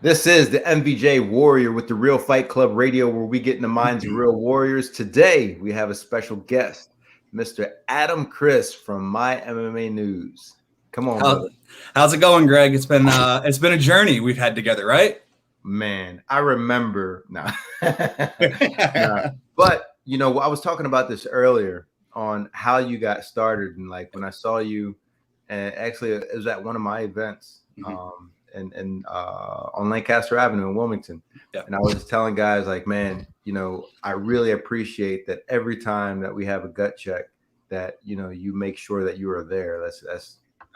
This is the MVJ Warrior with the Real Fight Club Radio, where we get in the minds of real warriors. Today, we have a special guest, Mr. Adam Crist from My MMA News. Come on, brother. How's it going, Greg? It's been a journey we've had together, right? Man, I remember now. But you know, I was talking about this earlier on how you got started, and like when I saw you, and actually it was at one of my events. And on Lancaster Avenue in Wilmington. Yep. And I was telling guys like, man, you know, I really appreciate that every time that we have a gut check that, you know, you make sure that you are there.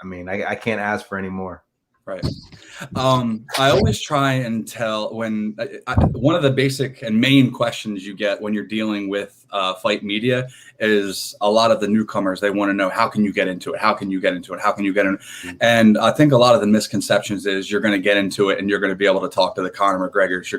I mean, I can't ask for any more. Right. I always try and tell when one of the basic and main questions you get when you're dealing with fight media is a lot of the newcomers. They want to know, how can you get into it? How can you get into it? How can you get in? And I think a lot of the misconceptions is you're going to get into it and you're going to be able to talk to the Conor McGregors.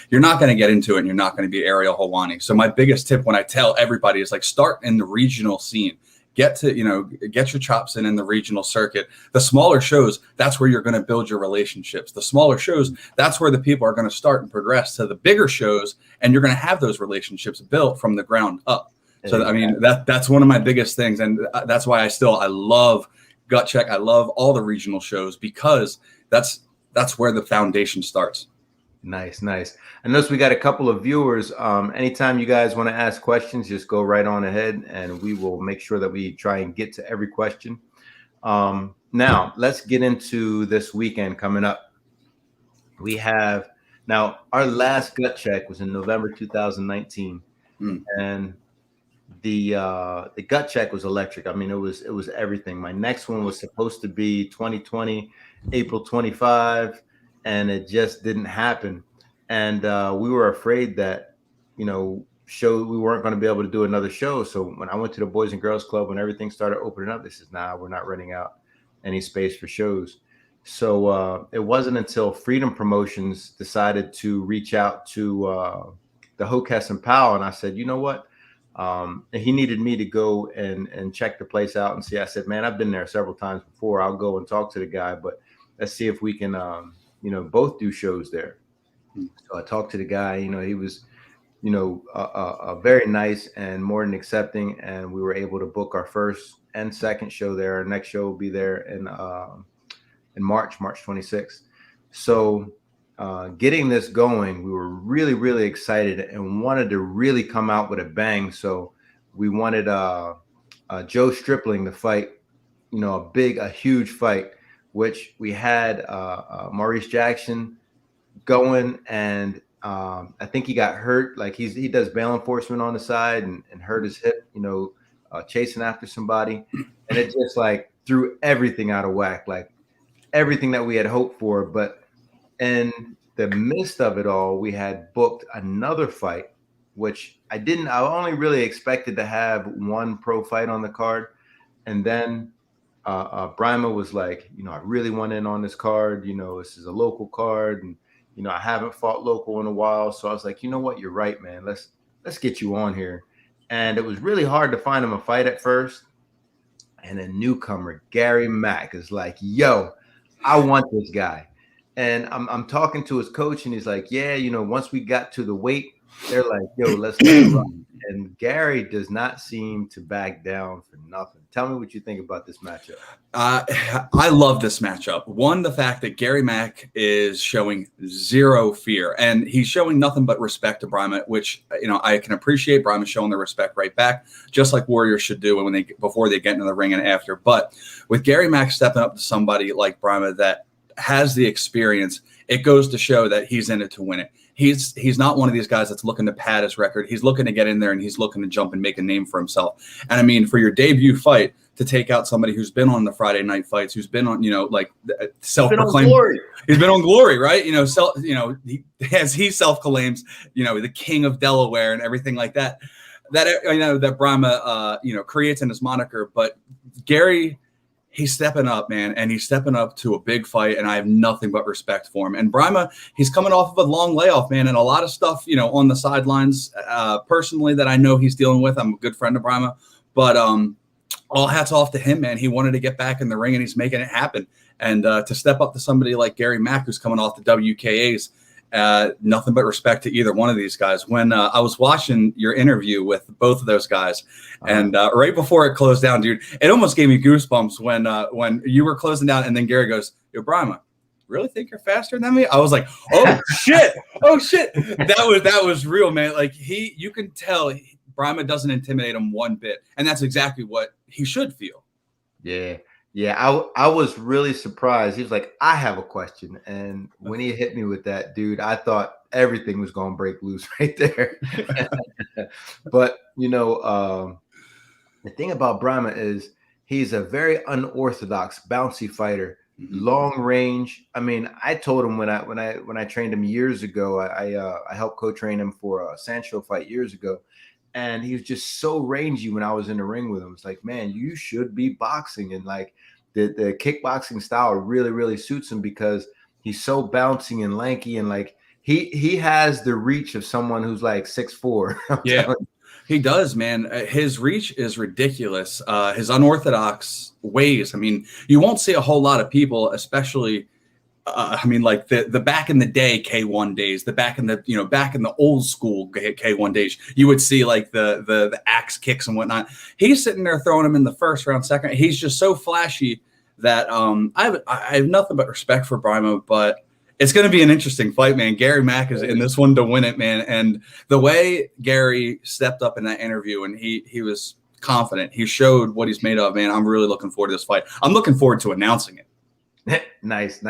You're not going to get into it and you're not going to be Ariel Helwani. So my biggest tip when I tell everybody is like, start in the regional scene. Get your chops in the regional circuit. The smaller shows, that's where you're going to build your relationships. The smaller shows, that's where the people are going to start and progress to the bigger shows, and you're going to have those relationships built from the ground up. So, I mean, that's one of my biggest things, and that's why I love Gut Check. I love all the regional shows because that's where the foundation starts. Nice. I notice we got a couple of viewers. Anytime you guys want to ask questions, just go right on ahead and we will make sure that we try and get to every question. Now, let's get into this weekend coming up. We have now our last gut check was in November 2019. And the gut check was electric. I mean, it was everything. My next one was supposed to be 2020, April 25. And it just didn't happen. And we were afraid that, you know, we weren't going to be able to do another show. So when I went to the Boys and Girls Club, when everything started opening up, they said, nah, we're not renting out any space for shows. So it wasn't until Freedom Promotions decided to reach out to the Hokess and Powell. And I said, you know what? And he needed me to go and check the place out and see. I said, man, I've been there several times before. I'll go and talk to the guy, but let's see if we can both do shows there. So I talked to the guy, you know, he was, you know, very nice and more than accepting. And we were able to book our first and second show there. Our next show will be there in March 26th. So getting this going, we were really, really excited and wanted to really come out with a bang. So we wanted Joe Stripling to fight, you know, a huge fight, which we had Maurice Jackson going, and I think he got hurt. Like he does bail enforcement on the side and hurt his hip, you know, chasing after somebody. And it just like threw everything out of whack, like everything that we had hoped for. But in the midst of it all, we had booked another fight, which I only really expected to have one pro fight on the card. And then Brima was like, you know, I really want in on this card. You know, this is a local card, and you know, I haven't fought local in a while. So I was like, you know what, you're right, man. Let's get you on here. And it was really hard to find him a fight at first. And a newcomer, Gary Mack, is like, yo, I want this guy. And I'm talking to his coach, and he's like, yeah, you know, once we got to the weight, they're like, yo, let's let it run. And Gary does not seem to back down for nothing. Tell me what you think about this matchup. I love this matchup. One, the fact that Gary Mack is showing zero fear, and he's showing nothing but respect to Brima, which, you know, I can appreciate. Brima showing the respect right back, just like warriors should do before they get into the ring and after. But with Gary Mack stepping up to somebody like Brima that has the experience, it goes to show that he's in it to win it. He's not one of these guys that's looking to pad his record. He's looking to get in there and he's looking to jump and make a name for himself. And I mean, for your debut fight, to take out somebody who's been on the Friday night fights, who's been on, you know, like self-proclaimed, he's been on Glory, right? You know, he self-claims, you know, the king of Delaware and everything like that. That, you know, that Brima, you know, creates in his moniker. But Gary, he's stepping up, man, and he's stepping up to a big fight, and I have nothing but respect for him. And Brima, he's coming off of a long layoff, man, and a lot of stuff, you know, on the sidelines, personally, that I know he's dealing with. I'm a good friend of Brima, but all hats off to him, man. He wanted to get back in the ring, and he's making it happen. And to step up to somebody like Gary Mack, who's coming off the WKAs, nothing but respect to either one of these guys. When I was watching your interview with both of those guys, and right before it closed down, dude, it almost gave me goosebumps when you were closing down, and then Gary goes, "Yo, Brima, really think you're faster than me?" I was like, "Oh shit, oh shit!" That was real, man. Like you can tell Brima doesn't intimidate him one bit, and that's exactly what he should feel. Yeah. Yeah, I was really surprised. He was like, "I have a question," and when he hit me with that, dude, I thought everything was going to break loose right there. But the thing about Brahma is he's a very unorthodox, bouncy fighter, long range. I mean, I told him when I trained him years ago, I helped co-train him for a Sancho fight years ago. And he was just so rangy when I was in the ring with him. It's like, man, you should be boxing. And like the kickboxing style really, really suits him because he's so bouncy and lanky. And like he has the reach of someone who's like 6'4". Yeah, he does, man. His reach is ridiculous. His unorthodox ways. I mean, you won't see a whole lot of people, especially I mean, like the back in the day K1 days, back in the old school K1 days, you would see like the axe kicks and whatnot. He's sitting there throwing him in the first round, second. He's just so flashy that I have nothing but respect for Brima, but it's going to be an interesting fight, man. Gary Mack is in this one to win it, man. And the way Gary stepped up in that interview and he was confident, he showed what he's made of, man. I'm really looking forward to this fight. I'm looking forward to announcing it. Nice.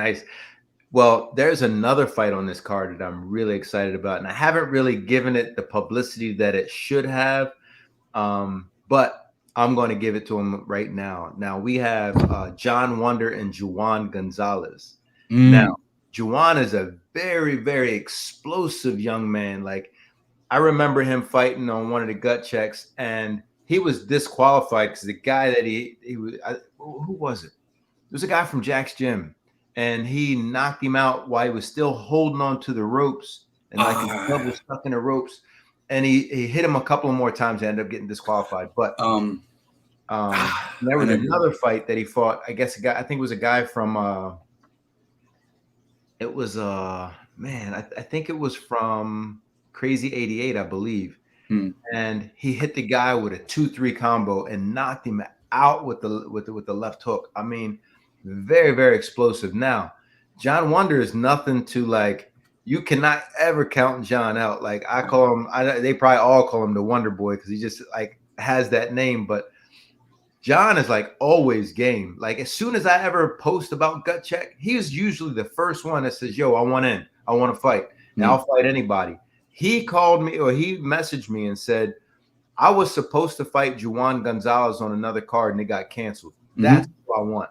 Well, there's another fight on this card that I'm really excited about, and I haven't really given it the publicity that it should have, but I'm going to give it to him right now. Now, we have John Wonder and Juan Gonzalez. Now, Juan is a very, very explosive young man. Like, I remember him fighting on one of the gut checks, and he was disqualified because the guy that he was who was it? It was a guy from Jack's gym, and he knocked him out while he was still holding on to the ropes, and like his glove was stuck in the ropes, and he hit him a couple of more times and ended up getting disqualified. But there was another fight that he fought. I guess I think it was a guy from it was man, I think it was from Crazy 88, I believe. And he hit the guy with a 2-3 combo and knocked him out with the left hook. I mean, very, very explosive. Now, John Wonder is nothing to like. You cannot ever count John out. Like I call him, they probably all call him the Wonder Boy because he just like has that name. But John is like always game. Like as soon as I ever post about gut check, he is usually the first one that says, "Yo, I want in. I want to fight. And I'll fight anybody." He called me or he messaged me and said, "I was supposed to fight Juan Gonzalez on another card and it got canceled. That's what I want."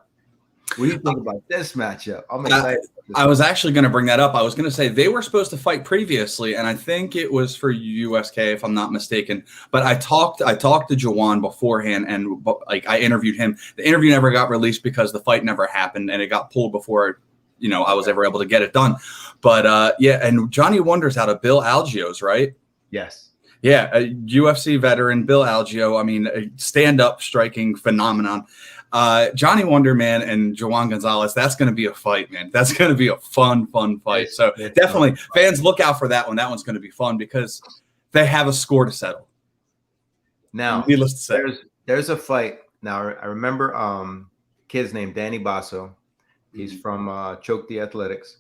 What do you think about this matchup? I'm excited. I was actually going to bring that up. I was going to say they were supposed to fight previously, and I think it was for USK, if I'm not mistaken. But I talked to Juwan beforehand, and like I interviewed him. The interview never got released because the fight never happened, and it got pulled before I was ever able to get it done. But yeah, and Johnny Wonder's out of Bill Algio's, right? Yes. Yeah, a UFC veteran, Bill Algio. I mean, a stand-up striking phenomenon. Johnny Wonder, man, and Juan Gonzalez, that's going to be a fight, man. That's going to be a fun fight. So definitely, fans, look out for that one. That one's going to be fun because they have a score to settle. Now, needless to say, there's a fight. Now, I remember kid's name, Danny Basso. He's from Choke the Athletics.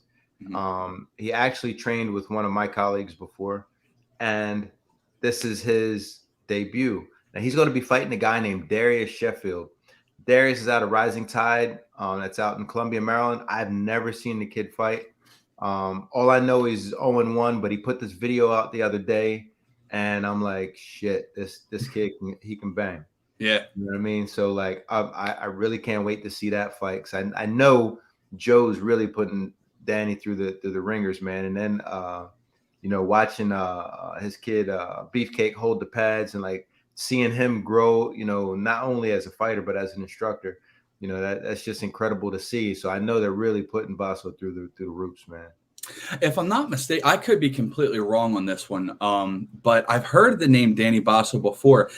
He actually trained with one of my colleagues before, and this is his debut. Now, he's going to be fighting a guy named Darius Sheffield. Darius is out of Rising Tide. That's out in Columbia, Maryland. I've never seen the kid fight. All I know is 0-1, but he put this video out the other day, and I'm like, shit, this kid he can bang. Yeah, you know what I mean. So like, I really can't wait to see that fight because I know Joe's really putting Danny through the ringers, man. And then watching his kid Beefcake hold the pads and like seeing him grow, not only as a fighter, but as an instructor, that's just incredible to see. So I know they're really putting Basso through the roofs, man. If I'm not mistaken, I could be completely wrong on this one. But I've heard the name Danny Basso before.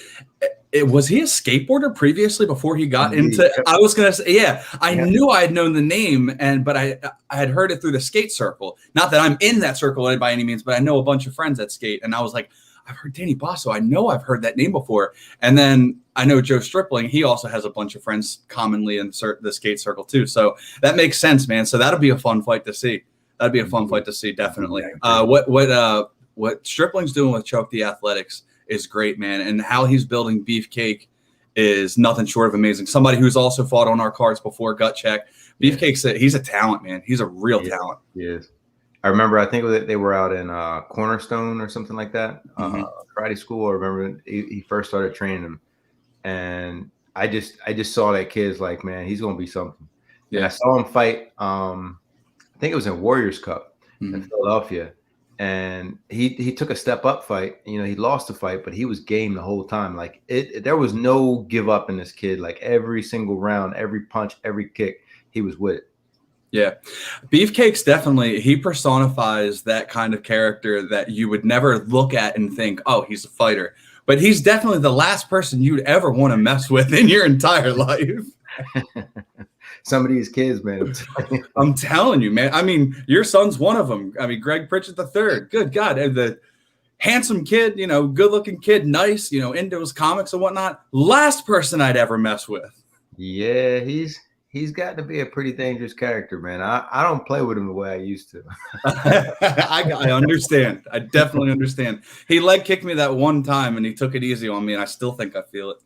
Was he a skateboarder previously before he got into? Yep. I was gonna say, yeah. I Yep. knew I had known the name, but I had heard it through the skate circle. Not that I'm in that circle by any means, but I know a bunch of friends that skate, and I was like, I've heard Danny Basso. I know I've heard that name before. And then I know Joe Stripling. He also has a bunch of friends commonly in the skate circle too. So that makes sense, man. So that'll be a fun fight to see. That'd be a fun fight to see, definitely. What Stripling's doing with Choke the Athletics is great, man, and how he's building Beefcake is nothing short of amazing. Somebody who's also fought on our cards before, Gut Check. Beefcake's he's a talent, man. He's a real talent. He is. I remember, I think they were out in Cornerstone or something like that, Friday school. I remember he first started training him, and I just saw that kid's like, man, he's gonna be something. Yeah, and I saw him fight. I think it was in Warriors Cup in Philadelphia, and he took a step up fight. You know, he lost the fight, but he was game the whole time. Like there was no give up in this kid. Like every single round, every punch, every kick, he was with it. Yeah. Beefcake's definitely, he personifies that kind of character that you would never look at and think, oh, he's a fighter. But he's definitely the last person you'd ever want to mess with in your entire life. Some of these kids, man. I'm telling you, man. I mean, your son's one of them. I mean, Greg Pritchett III. Good God. And the handsome kid, you know, good-looking kid, nice, you know, into his comics and whatnot. Last person I'd ever mess with. Yeah, he's got to be a pretty dangerous character, man. I don't play with him the way I used to. I understand. I definitely understand. He leg kicked me that one time, and he took it easy on me, and I still think I feel it.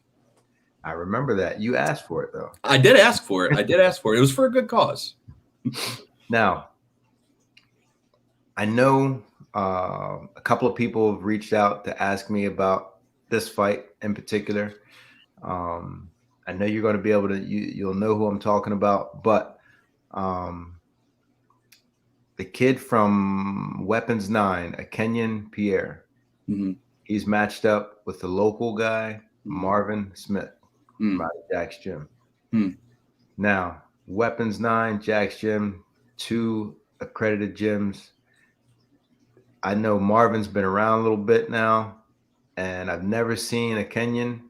I remember that. You asked for it, though. I did ask for it. It was for a good cause. Now, I know a couple of people have reached out to ask me about this fight in particular. I know you're going to be able to, you'll know who I'm talking about, but the kid from Weapons 9, a Kenyan Pierre, he's matched up with the local guy, Marvin Smith, from out of Jack's Gym. Now, Weapons 9, Jack's Gym, 2 accredited gyms. I know Marvin's been around a little bit now, and I've never seen a Kenyan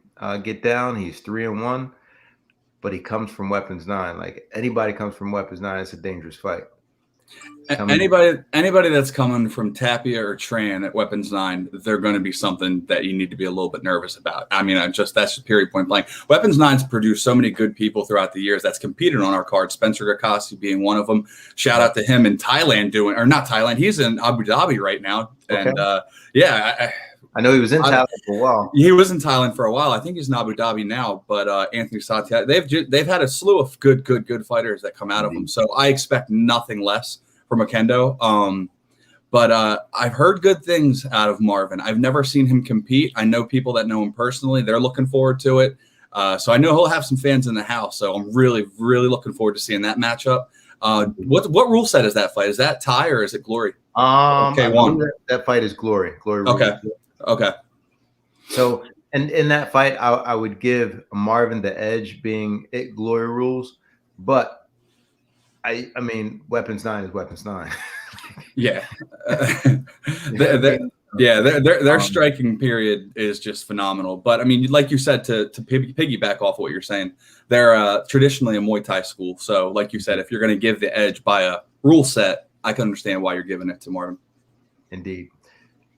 get down. He's 3-1, but he comes from Weapons 9. Like anybody comes from Weapons 9, it's a dangerous fight. Anybody that's coming from Tapia or Tran at Weapons 9, they're going to be something that you need to be a little bit nervous about. I mean, that's just period point blank. Weapons 9's produced so many good people throughout the years that's competed on our card. Spencer Gakasi being one of them. Shout out to him in Thailand not Thailand. He's in Abu Dhabi right now. And I know he was in Thailand for a while. He was in Thailand for a while. I think he's in Abu Dhabi now. But Anthony Satya, they've had a slew of good fighters that come out of them. So I expect nothing less from a kendo. But I've heard good things out of Marvin. I've never seen him compete. I know people that know him personally. They're looking forward to it. So I know he'll have some fans in the house. So I'm really, really looking forward to seeing that matchup. What rule set is that fight? Is that tie or is it glory? Okay, that fight is glory. Glory. Okay. So, and in that fight, I would give Marvin the edge, being it glory rules. But I mean, Weapons 9 is Weapons 9. Yeah. Their striking period is just phenomenal. But I mean, like you said, to piggyback off what you're saying, they're traditionally a Muay Thai school. So, like you said, if you're going to give the edge by a rule set, I can understand why you're giving it to Marvin. Indeed.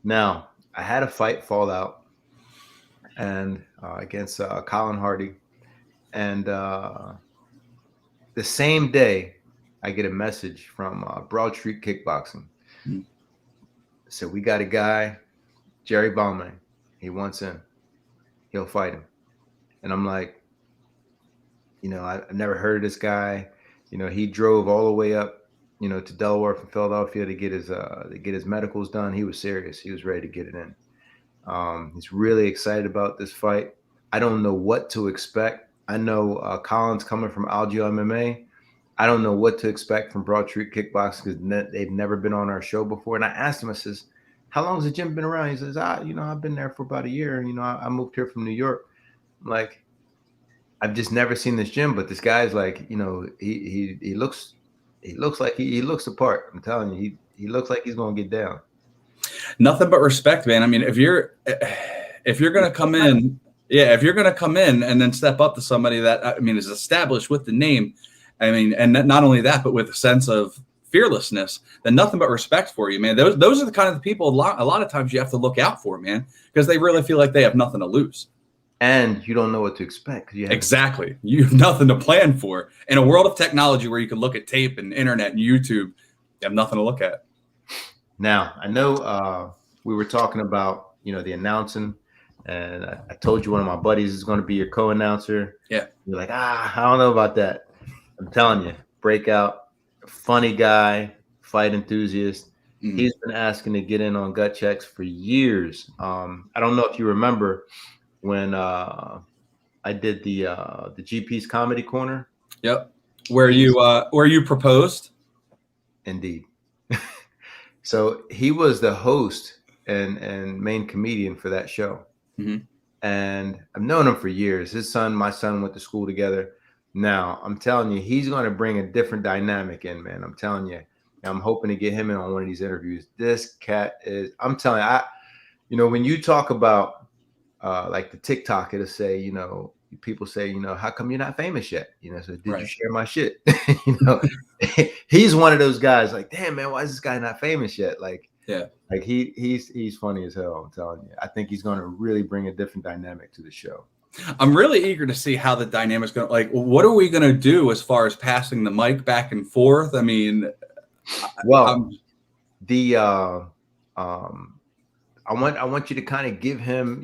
Now, I had a fight fall out, and against Colin Hardy, and the same day, I get a message from Broad Street Kickboxing. So we got a guy, Jerry Baume. He wants in. He'll fight him. And I'm like, you know, I've never heard of this guy. You know, he drove all the way up, you know, to Delaware from Philadelphia to get his medicals done. He was serious. He was ready to get it in. He's really excited about this fight. I don't know what to expect. I know Colin's coming from Algio MMA. I don't know what to expect from Broad Street Kickboxing because they've never been on our show before. And I asked him, I says, how long has the gym been around? He says, you know, I've been there for about a year. You know, I moved here from New York. I'm like, I've just never seen this gym, but this guy's like, you know, he looks like he looks the part. I'm telling you, he looks like he's going to get down. Nothing but respect, man. I mean, if you're going to come in Yeah, if you're going to come in and then step up to somebody that, I mean, is established with the name, I mean, and not only that, but with a sense of fearlessness, then nothing but respect for you, man. Those are the kind of people a lot of times you have to look out for, man, because they really feel like they have nothing to lose. And you don't know what to expect. Exactly. You have nothing to plan for. In a world of technology where you can look at tape and internet and YouTube, you have nothing to look at. Now, I know we were talking about, the announcing, and I told you one of my buddies is going to be your co-announcer. Yeah. You're like, I don't know about that. I'm telling you, breakout, funny guy, fight enthusiast. Mm. He's been asking to get in on gut checks for years. I don't know if you remember when I did the GP's Comedy Corner. Yep. Where you proposed? Indeed. So he was the host and main comedian for that show. Mm-hmm. And I've known him for years. My son went to school together. Now, I'm telling you, he's going to bring a different dynamic in, man. I'm telling you. I'm hoping to get him in on one of these interviews. This cat I'm telling you, when you talk about like the TikTok, it'll say, people say, how come you're not famous yet? So did you share my shit? He's one of those guys like, damn, man, why is this guy not famous yet? Like, yeah, like he's funny as hell. I'm telling you. I think he's going to really bring a different dynamic to the show. I'm really eager to see how the dynamic's going to, like, what are we going to do as far as passing the mic back and forth? I mean, well, I want you to kind of give him,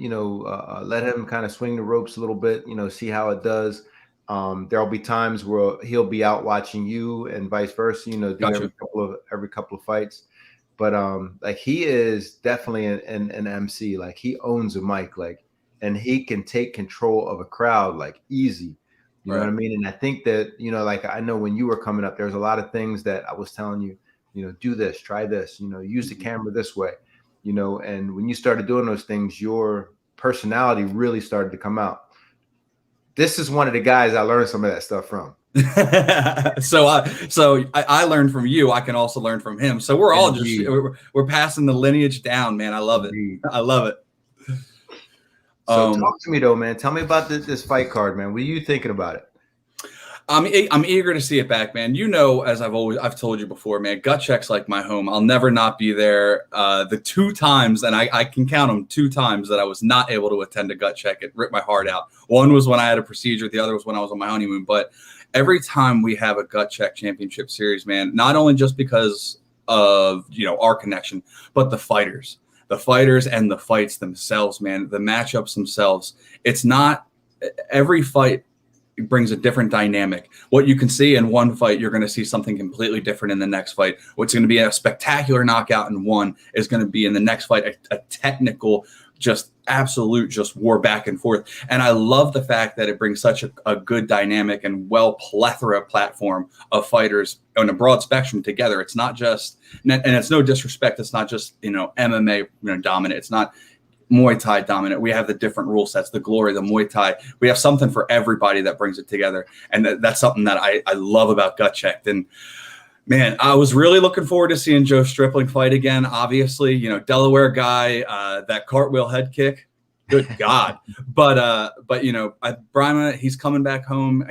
let him kind of swing the ropes a little bit, see how it does. There'll be times where he'll be out watching you and vice versa, do Gotcha. every couple of fights. But like he is definitely an MC. Like he owns a mic, like, and he can take control of a crowd like easy. You know what I mean? And I think that, like I know when you were coming up, there's a lot of things that I was telling you, do this, try this, use the camera this way, and when you started doing those things, your personality really started to come out. This is one of the guys I learned some of that stuff from. So I learned from you. I can also learn from him. So we're all we're passing the lineage down, man. I love it. I love it. So talk to me though, man. Tell me about this fight card, man. What are you thinking about it? I'm eager to see it back, man. As I've told you before, man, gut check's like my home. I'll never not be there. The 2 times, and I can count them, 2 times that I was not able to attend a gut check, it ripped my heart out. One was when I had a procedure. The other was when I was on my honeymoon. But every time we have a gut check championship series, man, not only just because of, our connection, but the fighters and the fights themselves, man, the matchups themselves. It's not every fight brings a different dynamic. What you can see in one fight, you're going to see something completely different in the next fight. What's going to be a spectacular knockout in one is going to be in the next fight a technical, just absolute, just war back and forth. And I love the fact that it brings such a good dynamic and plethora platform of fighters on a broad spectrum together. It's not just, and it's no disrespect, it's not just, MMA, dominant. It's not Muay Thai dominant. We have the different rule sets, the glory, the Muay Thai. We have something for everybody that brings it together. And that's something that I love about Gut Checked. And man, I was really looking forward to seeing Joe Stripling fight again. Obviously, Delaware guy, that cartwheel head kick. Good God. But Brima, he's coming back home.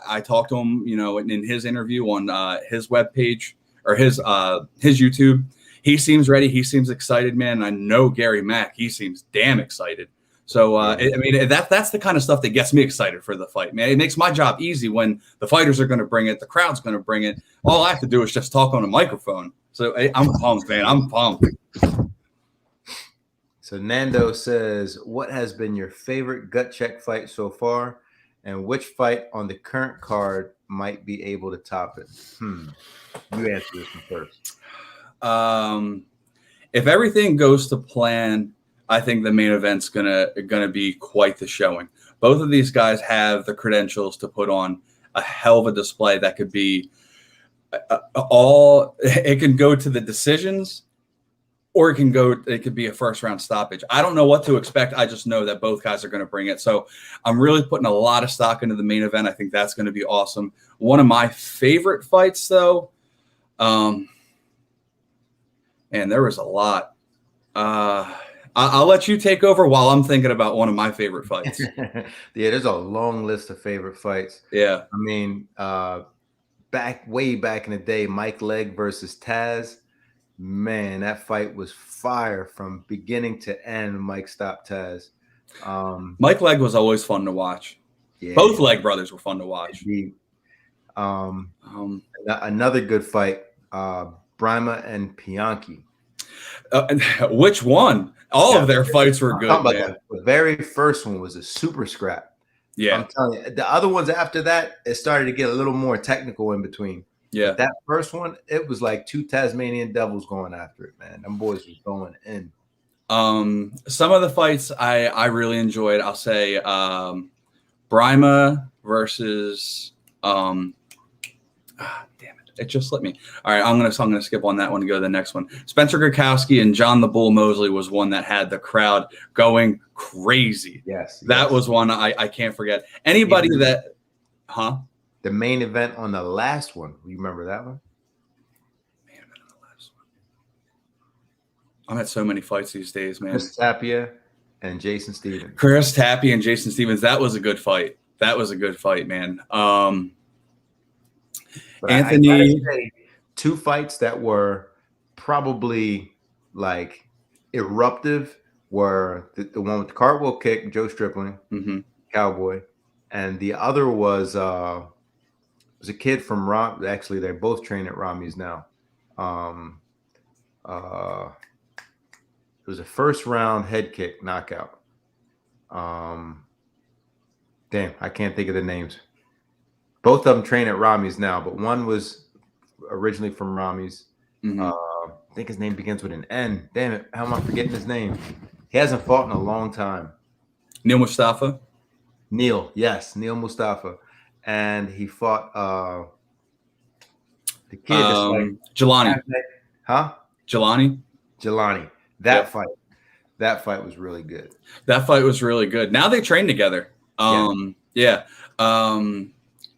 I talked to him, in his interview on his webpage or his YouTube. He seems ready. He seems excited, man. And I know Gary Mack, he seems damn excited. So, that's the kind of stuff that gets me excited for the fight, man. It makes my job easy when the fighters are going to bring it. The crowd's going to bring it. All I have to do is just talk on a microphone. So I'm pumped, man. I'm pumped. So Nando says, what has been your favorite gut check fight so far? And which fight on the current card might be able to top it? You answer this one first. If everything goes to plan, I think the main event's gonna be quite the showing. Both of these guys have the credentials to put on a hell of a display that could be it can go to the decisions, or it could be a first round stoppage. I don't know what to expect. I just know that both guys are going to bring it. So I'm really putting a lot of stock into the main event. I think that's going to be awesome. One of my favorite fights though, and there was a lot. I'll let you take over while I'm thinking about one of my favorite fights. Yeah, there's a long list of favorite fights. Yeah. I mean, way back in the day, Mike Legg versus Taz. Man, that fight was fire from beginning to end. Mike stopped Taz. Mike Legg was always fun to watch. Yeah, Both Legg brothers were fun to watch. Another good fight, Brima and Bianchi. Which one? All of their fights were good, man. The very first one was a super scrap. Yeah. I'm telling you, the other ones after that, it started to get a little more technical in between. Yeah. But that first one, it was like two Tasmanian devils going after it, man. Them boys was going in. Some of the fights I really enjoyed, I'll say Brima versus damn it. It just slipped me. All right, I'm gonna skip on that one and go to the next one. Spencer Gurkowski and John the Bull Mosley was one that had the crowd going crazy. Yes. That was one I can't forget. Anybody that the main event on the last one. You remember that one? Main event on the last one. I'm at so many fights these days, man. Chris Tapia and Jason Stevens. Chris Tapia and Jason Stevens. That was a good fight. That was a good fight, man. But Anthony, I gotta say, two fights that were probably like eruptive were the one with the cartwheel kick, Joe Stripling, Cowboy, and the other was a kid from Rom. Actually, they both train at Rami's now. It was a first round head kick knockout. Damn, I can't think of the names. Both of them train at Rami's now, but one was originally from Rami's. I think his name begins with an N. Damn it, how am I forgetting his name? He hasn't fought in a long time. Neil Mustafa. Neil Mustafa, and he fought the kid. Jelani. Jelani. That fight was really good. That fight was really good. Now they train together.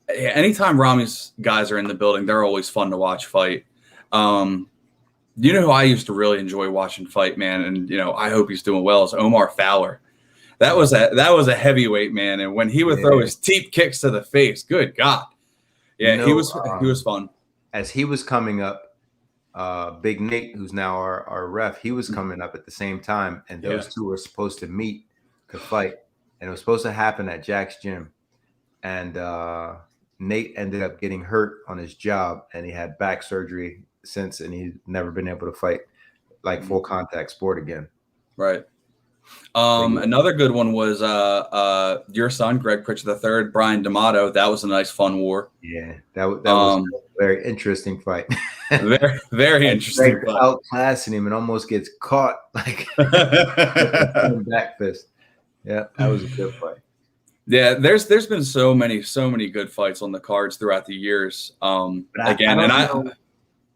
Anytime Rami's guys are in the building, they're always fun to watch fight. You know who I used to really enjoy watching fight, man, and I hope he's doing well, is Omar Fowler. That was a heavyweight, man, and when he would throw his teep kicks to the face, good God. Yeah, he was fun. As he was coming up, Big Nate, who's now our ref, he was coming up at the same time, and those two were supposed to meet to fight, and it was supposed to happen at Jack's gym, and Nate ended up getting hurt on his job, and he had back surgery since, and he's never been able to fight like full contact sport again. Right. Another good one was your son, Greg Pritchard III, Brian D'Amato. That was a nice, fun war. Yeah, that was a very interesting fight. very, very interesting. Greg outclassing him and almost gets caught like back fist. Yeah, that was a good fight. Yeah, there's been so many good fights on the cards throughout the years. I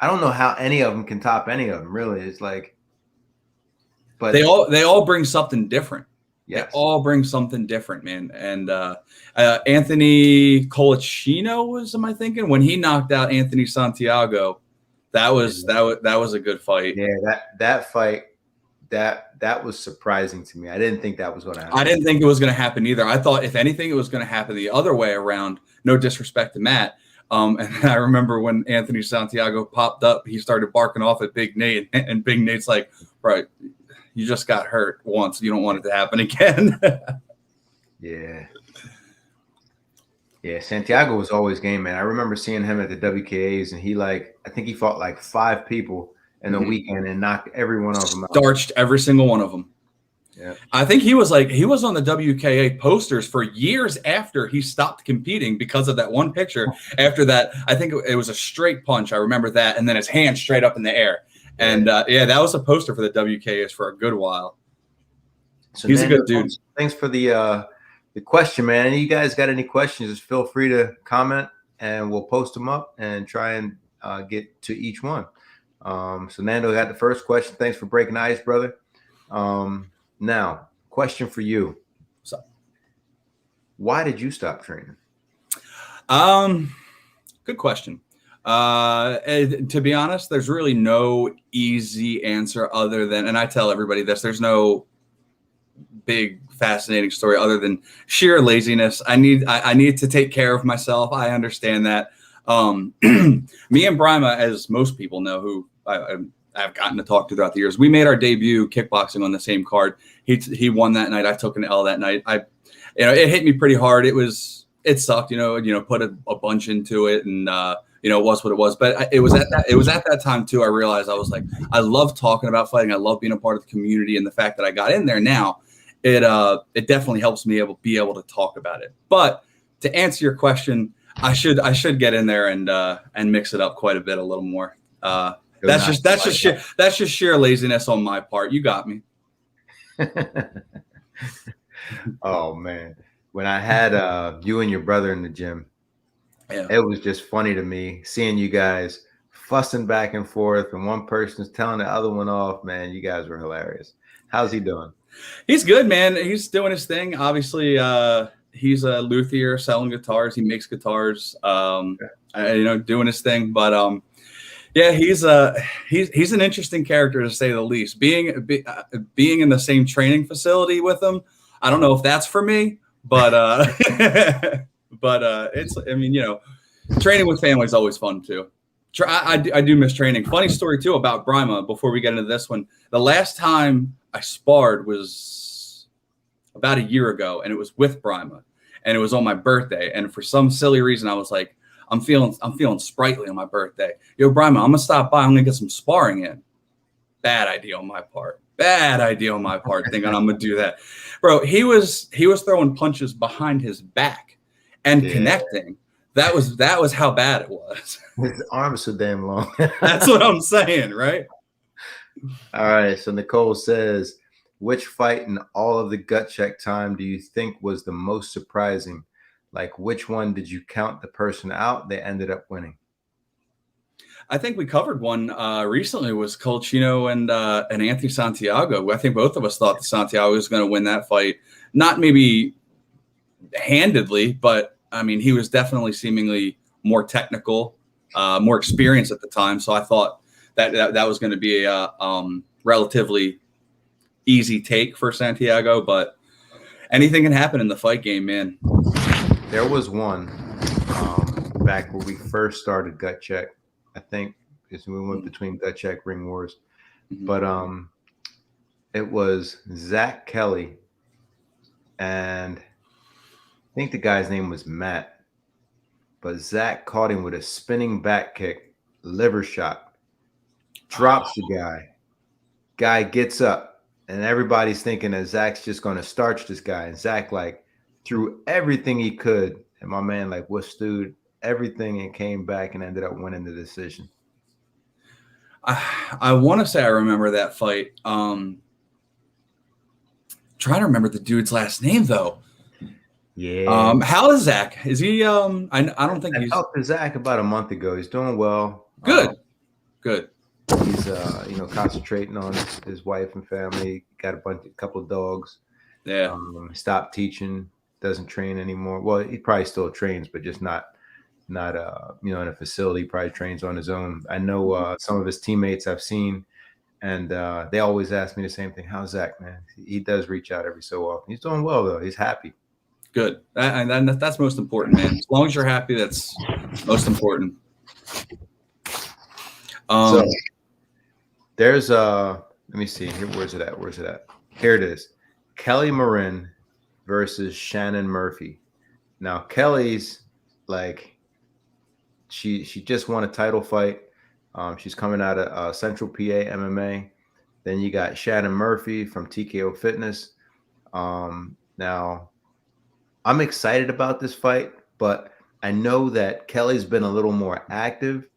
don't know how any of them can top any of them. Really, it's like, but they all bring something different. Yes. They all bring something different, man. And Anthony Colaccino was, am I thinking, when he knocked out Anthony Santiago? That was a good fight. Yeah, that fight. That was surprising to me. I didn't think that was going to happen. I didn't think it was going to happen either. I thought, if anything, it was going to happen the other way around. No disrespect to Matt. And I remember when Anthony Santiago popped up, he started barking off at Big Nate, and Big Nate's like, "Right, you just got hurt once. You don't want it to happen again." Yeah, Santiago was always game, man. I remember seeing him at the WKAs, and I think he fought like 5 people in the weekend and knocked every one of them out. Starched every single one of them. Yeah. I think he was on the WKA posters for years after he stopped competing because of that one picture. After that, I think it was a straight punch. I remember that. And then his hand straight up in the air. And that was a poster for the WKAs for a good while. So he's a good dude. Thanks for the question, man. Any of you guys got any questions, just feel free to comment and we'll post them up and try and get to each one. So Nando got the first question. Thanks for breaking the ice, brother. Now, question for you. So, why did you stop training? Good question. To be honest, there's really no easy answer other than, and I tell everybody this, there's no big fascinating story other than sheer laziness. I need to take care of myself. I understand that. Me and Brima, as most people know, who I've gotten to talk to throughout the years, we made our debut kickboxing on the same card. He won that night. I took an L that night. It hit me pretty hard. It sucked. Put a bunch into it, and it was what it was. But it was at that time too. I realized I was like, I love talking about fighting. I love being a part of the community, and the fact that I got in there now, it definitely helps me be able to talk about it. But to answer your question, I should get in there and mix it up quite a bit, a little more. That's just sheer laziness on my part. You got me. Oh man, when I had you and your brother in the gym, yeah, it was just funny to me seeing you guys fussing back and forth, and one person's telling the other one off. Man, you guys were hilarious. How's he doing? He's good, man. He's doing his thing. Obviously, he's a luthier selling guitars. He makes guitars, doing his thing. But yeah, he's an interesting character to say the least. Being in the same training facility with him, I don't know if that's for me, but it's. I mean, training with family is always fun too. I do miss training. Funny story too about Brima. Before we get into this one, the last time I sparred was about a year ago, and it was with Brima, and it was on my birthday. And for some silly reason, I was like, I'm feeling sprightly on my birthday. Yo, Brima, I'm gonna stop by. I'm gonna get some sparring in. Bad idea on my part. Thinking I'm gonna do that, bro. He was throwing punches behind his back and connecting. That was how bad it was. His arms so damn long. That's what I'm saying, right? All right. So Nicole says, which fight in all of the gut check time do you think was the most surprising? Like, which one did you count the person out? They ended up winning. I think we covered one recently. Was Colchino and Anthony Santiago. I think both of us thought that Santiago was going to win that fight. Not maybe handedly, but I mean, he was definitely seemingly more technical, more experienced at the time. So I thought that was going to be a relatively easy take for Santiago. But anything can happen in the fight game, man. There was one back where we first started gut check. I think is we went between gut check, ring wars, but it was Zach Kelly, and I think the guy's name was Matt, but Zach caught him with a spinning back kick, liver shot, drops the guy. Guy gets up, and everybody's thinking that Zach's just going to starch this guy, and Zach threw everything he could, and my man withstood everything and came back and ended up winning the decision. I want to say I remember that fight. Trying to remember the dude's last name though. Yeah. How is Zach? Is he? I don't think he's. I talked to Zach about a month ago. He's doing well. Good. He's concentrating on his wife and family. Got a couple of dogs. Yeah. Stopped teaching. Doesn't train anymore. Well, he probably still trains, but just not in a facility. Probably trains on his own. I know some of his teammates I've seen, and they always ask me the same thing. How's Zach, man? He does reach out every so often. He's doing well though. He's happy. Good. And that's most important, man. As long as you're happy, that's most important. So there's let me see here. Where's it at? Here it is. Kelly Marin versus Shannon Murphy. Now Kelly's she just won a title fight. She's coming out of Central PA MMA. Then you got Shannon Murphy from TKO Fitness. Now I'm excited about this fight, but I know that Kelly's been a little more active,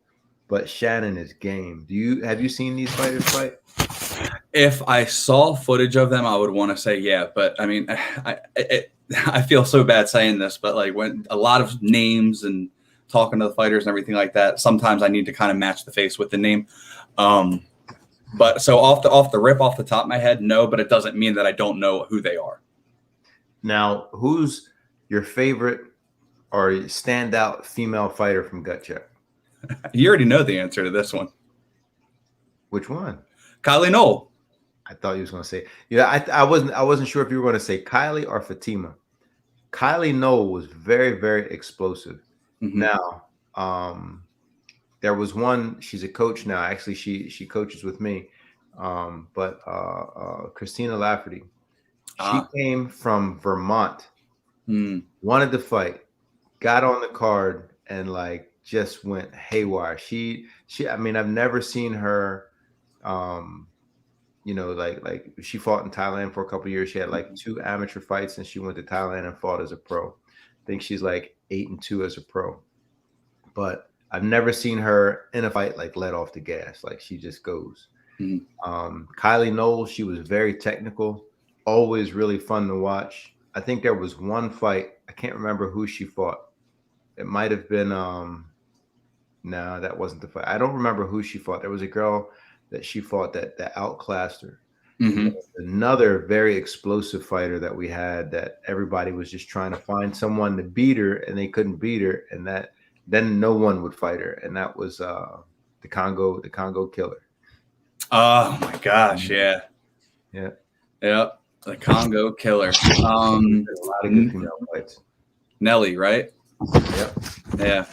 but Shannon is game. Have you seen these fighters fight? If I saw footage of them, I would want to say yeah, but I mean, I feel so bad saying this, but when a lot of names and talking to the fighters and everything like that, sometimes I need to kind of match the face with the name. But so off the top of my head, no, but it doesn't mean that I don't know who they are. Now, who's your favorite or standout female fighter from gut check? You already know the answer to this one. Which one? Kylie Knoll. I thought you was going to say. Yeah, I wasn't sure if you were going to say Kylie or Fatima. Kylie Knoll was very, very explosive. Mm-hmm. Now, there was one. She's a coach now. Actually, she coaches with me. But Christina Lafferty. She came from Vermont. Wanted to fight. Got on the card and like just went haywire. She. I mean, I've never seen her. You know, like she fought in Thailand for a couple of years. She had like 2 amateur fights, and she went to Thailand and fought as a pro. I think she's like 8-2 as a pro. But I've never seen her in a fight like let off the gas. Like she just goes. Kylie Knoll, she was very technical, always really fun to watch. I think there was one fight. I can't remember who she fought. It might have been no, that wasn't the fight. I don't remember who she fought. There was a girl that she fought that outclassed her. Another very explosive fighter that we had that everybody was just trying to find someone to beat her, and they couldn't beat her, and then no one would fight her, and that was the Congo Killer. Oh my gosh, yeah. The Congo Killer. A lot of good female fights. Nelly, right? Yep. Yeah.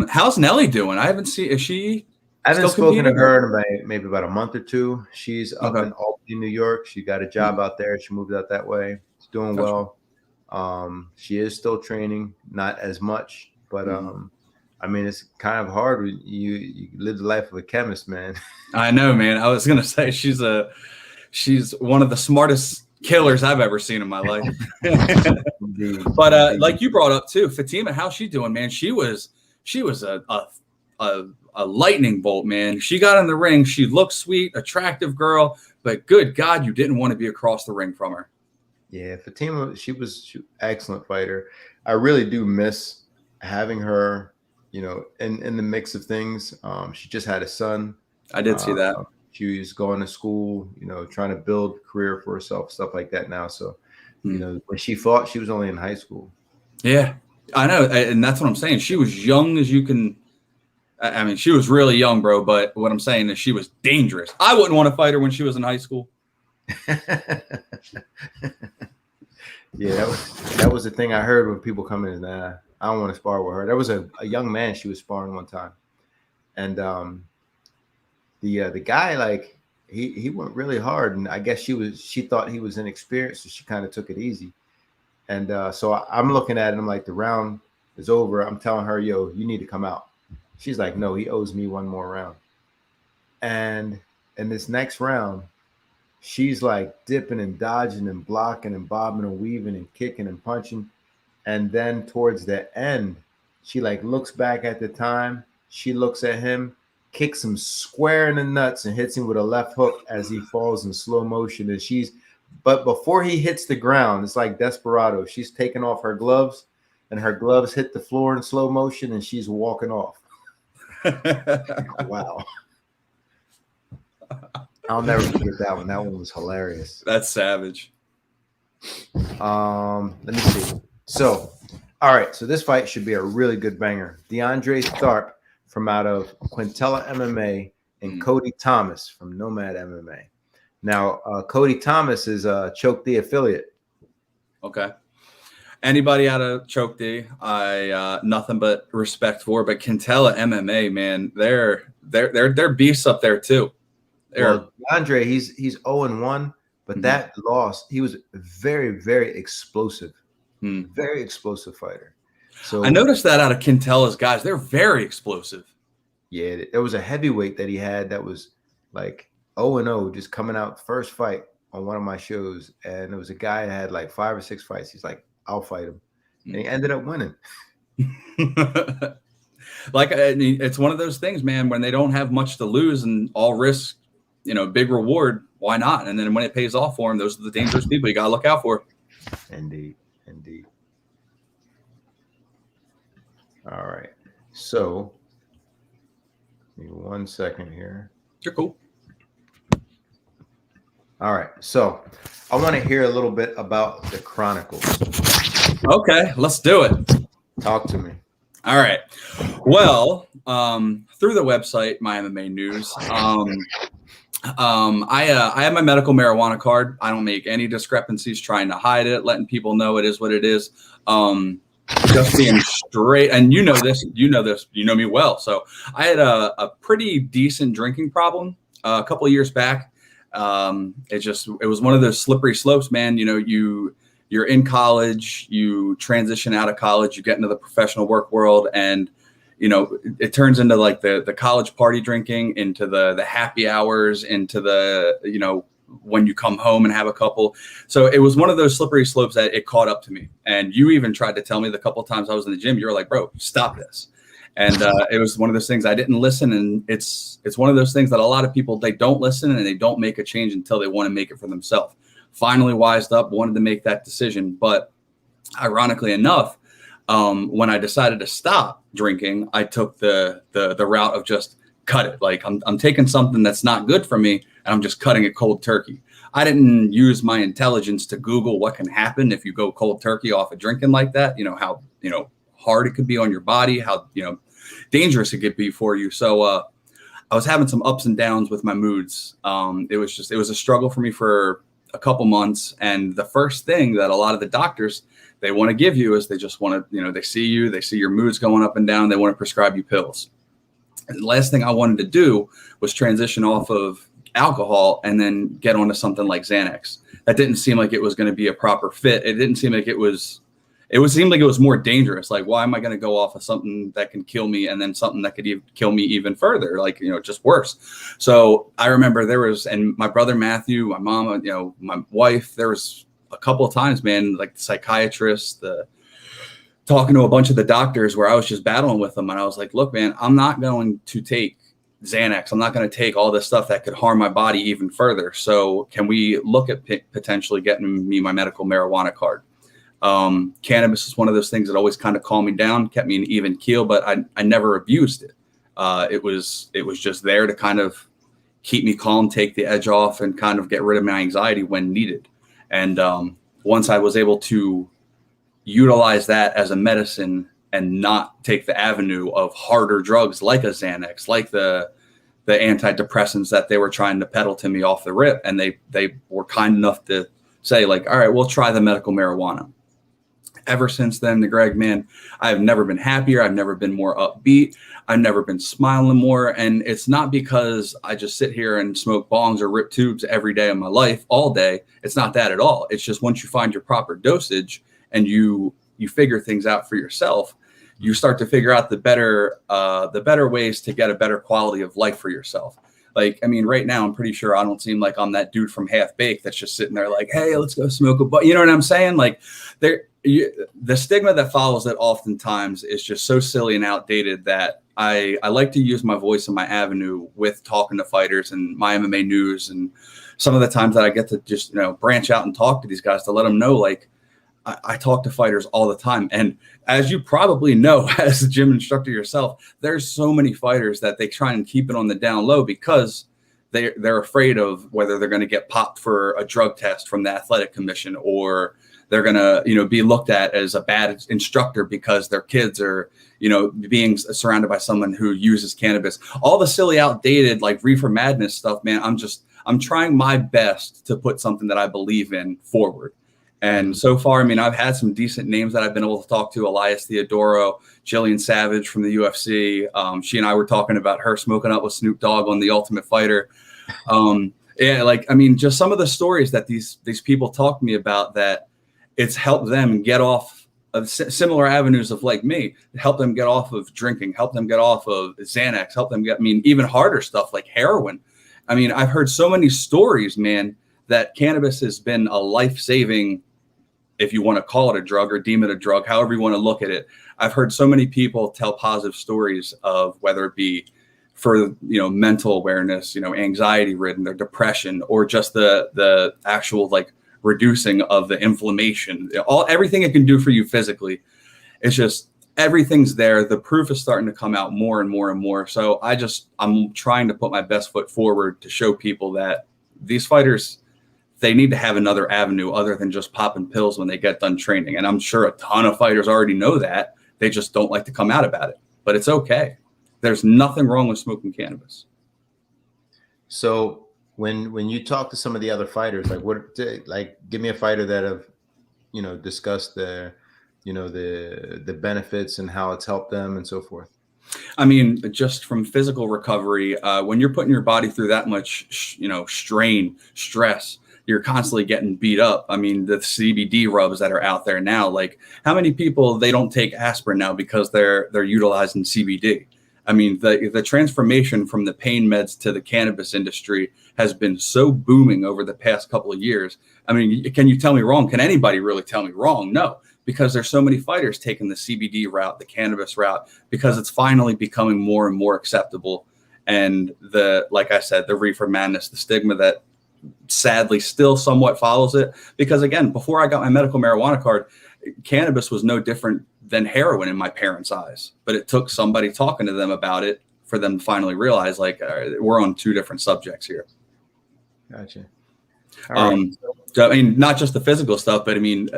How's Nelly doing? I haven't seen. Is she? I haven't spoken to her in maybe about a month or 2. She's up in Albany, New York. She got a job out there. She moved out that way. She's doing well. She is still training, not as much, but I mean, it's kind of hard when you live the life of a chemist, man. I know, man. I was gonna say she's one of the smartest killers I've ever seen in my life. But like you brought up too, Fatima, how's she doing, man? She was a lightning bolt, man. She got in the ring. She looked sweet, attractive girl, but good God, you didn't want to be across the ring from her. Yeah, Fatima, she was an excellent fighter. I really do miss having her, you know, in the mix of things. She just had a son. I did see that. She was going to school, you know, trying to build a career for herself, stuff like that now. So, you know, when she fought, she was only in high school. Yeah, I know. And that's what I'm saying. She was young as you can. I mean, she was really young, bro. But what I'm saying is she was dangerous. I wouldn't want to fight her when she was in high school. Yeah, that was the thing I heard when people come in. Nah, I don't want to spar with her. There was a young man she was sparring one time, and the guy, like he went really hard, and I guess she thought he was inexperienced, so she kind of took it easy. And so I'm looking at it, I'm like, the round is over. I'm telling her, yo, you need to come out. She's like, no, he owes me one more round. And in this next round, she's like dipping and dodging and blocking and bobbing and weaving and kicking and punching. And then towards the end, she like looks back at the time. She looks at him, kicks him square in the nuts and hits him with a left hook as he falls in slow motion. And but before he hits the ground, it's like Desperado. She's taking off her gloves, and her gloves hit the floor in slow motion, and she's walking off. Wow. I'll never forget that one. That one was hilarious. That's savage. Let me see. So, all right. So this fight should be a really good banger. DeAndre Tharp from out of Quintella MMA and Cody Thomas from Nomad MMA. Now, Cody Thomas is a Choke D affiliate. Okay. Anybody out of Choke D, I nothing but respect for. But Quintella MMA, man, they're beasts up there too. Well, DeAndre, he's 0-1, but that loss, he was very, very explosive. Very explosive fighter. So I noticed that out of Quintella's guys, they're very explosive. Yeah, there was a heavyweight that he had that was like 0-0, just coming out first fight on one of my shows, and there was a guy that had like 5 or 6 fights. He's like, I'll fight him, and he ended up winning. Like, I mean, it's one of those things, man. When they don't have much to lose and all risk, you know, big reward, why not? And then when it pays off for them, those are the dangerous people you gotta look out for. Indeed. All right, so give me 1 second here. You're cool. All right, so I want to hear a little bit about the Chronicles. Okay, let's do it. Talk to me. All right. Well, through the website, My MMA News. I have my medical marijuana card. I don't make any discrepancies trying to hide it, letting people know it is what it is. Just being straight, and you know me well. So I had a pretty decent drinking problem a couple of years back. It was one of those slippery slopes, man. You know, you're in college, you transition out of college, you get into the professional work world, and you know, it turns into like the college party drinking, into the happy hours, into the, you know, when you come home and have a couple. So it was one of those slippery slopes that it caught up to me. And you even tried to tell me the couple of times I was in the gym, you were like, bro, stop this. And it was one of those things I didn't listen. And it's one of those things that a lot of people, they don't listen and they don't make a change until they want to make it for themselves. Finally wised up, wanted to make that decision. But ironically enough, when I decided to stop drinking, I took the route of just cut it. Like I'm taking something that's not good for me and I'm just cutting it cold turkey. I didn't use my intelligence to Google what can happen if you go cold turkey off of drinking like that. You know, how, you know, hard it could be on your body, how, you know, dangerous it could be for you. So I was having some ups and downs with my moods. It was a struggle for me for a couple months. And the first thing that a lot of the doctors, they want to give you is they just want to, you know, they see your moods going up and down. They want to prescribe you pills. And the last thing I wanted to do was transition off of alcohol and then get onto something like Xanax. That didn't seem like it was going to be a proper fit. It didn't seem like it seemed like it was more dangerous. Like, why am I going to go off of something that can kill me and then something that could kill me even further? Like, you know, just worse. So I remember and my brother, Matthew, my mom, you know, my wife, there was a couple of times, man, like the psychiatrist, talking to a bunch of the doctors where I was just battling with them. And I was like, look, man, I'm not going to take Xanax. I'm not going to take all this stuff that could harm my body even further. So can we look at potentially getting me my medical marijuana card? Cannabis is one of those things that always kind of calmed me down, kept me an even keel, but I never abused it. It was just there to kind of keep me calm, take the edge off, and kind of get rid of my anxiety when needed. And once I was able to utilize that as a medicine and not take the avenue of harder drugs like a Xanax, like the antidepressants that they were trying to peddle to me off the rip, and they were kind enough to say, like, all right, we'll try the medical marijuana. Ever since then, Greg, man, I've never been happier. I've never been more upbeat. I've never been smiling more. And it's not because I just sit here and smoke bongs or rip tubes every day of my life, all day. It's not that at all. It's just once you find your proper dosage and you figure things out for yourself, you start to figure out the better ways to get a better quality of life for yourself. Like, I mean, right now, I'm pretty sure I don't seem like I'm that dude from Half Baked that's just sitting there like, hey, let's go smoke a butt. You know what I'm saying? Like, the stigma that follows it oftentimes is just so silly and outdated that I like to use my voice and my avenue with talking to fighters and my MMA News. And some of the times that I get to just, you know, branch out and talk to these guys to let them know, like, I talk to fighters all the time. And as you probably know, as a gym instructor yourself, there's so many fighters that they try and keep it on the down low because they're afraid of whether they're going to get popped for a drug test from the athletic commission, or they're going to, you know, be looked at as a bad instructor because their kids are, you know, being surrounded by someone who uses cannabis. All the silly, outdated, like reefer madness stuff, man. I'm trying my best to put something that I believe in forward. And so far, I mean, I've had some decent names that I've been able to talk to. Elias Theodoro, Jillian Savage from the UFC. She and I were talking about her smoking up with Snoop Dogg on The Ultimate Fighter. Yeah, like, I mean, just some of the stories that these people talk to me about, that it's helped them get off of similar avenues of, like me, help them get off of drinking, help them get off of Xanax, help them get, I mean, even harder stuff like heroin. I mean, I've heard so many stories, man, that cannabis has been a life-saving, if you want to call it a drug or deem it a drug, however you want to look at it. I've heard so many people tell positive stories of whether it be for, you know, mental awareness, you know, anxiety ridden or depression, or just the actual, like, reducing of the inflammation, everything it can do for you physically. It's just, everything's there. The proof is starting to come out more and more and more. So I'm trying to put my best foot forward to show people that these fighters, they need to have another avenue other than just popping pills when they get done training. And I'm sure a ton of fighters already know that. They just don't like to come out about it, but it's okay. There's nothing wrong with smoking cannabis. So when you talk to some of the other fighters, give me a fighter that have, discussed the benefits and how it's helped them and so forth. I mean, just from physical recovery, when you're putting your body through that much, strain, stress, you're constantly getting beat up. I mean, the CBD rubs that are out there now, like how many people, they don't take aspirin now because they're utilizing CBD. I mean, the transformation from the pain meds to the cannabis industry has been so booming over the past couple of years. I mean, can you tell me wrong? Can anybody really tell me wrong? No, because there's so many fighters taking the CBD route, the cannabis route, because it's finally becoming more and more acceptable. And like I said, the reefer madness, the stigma that sadly still somewhat follows it. Because again, before I got my medical marijuana card, cannabis was no different than heroin in my parents' eyes. But it took somebody talking to them about it for them to finally realize, like, we're on two different subjects here. Gotcha. All right. So, I mean, not just the physical stuff, but I mean,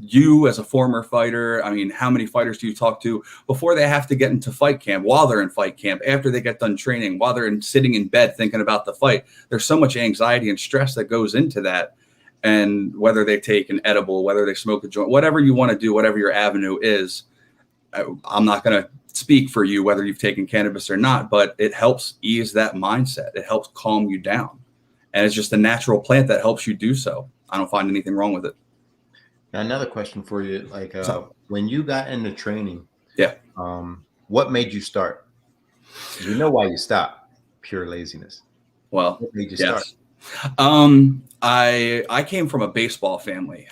you as a former fighter, I mean, how many fighters do you talk to before they have to get into fight camp, while they're in fight camp, after they get done training, while they're sitting in bed thinking about the fight? There's so much anxiety and stress that goes into that. And whether they take an edible, whether they smoke a joint, whatever you want to do, whatever your avenue is, I'm not going to speak for you whether you've taken cannabis or not, but it helps ease that mindset. It helps calm you down. And it's just a natural plant that helps you do so. I don't find anything wrong with it. Now, another question for you, when you got into training, yeah, what made you start? You know why you stopped? Pure laziness. Well, what made you start? I came from a baseball family,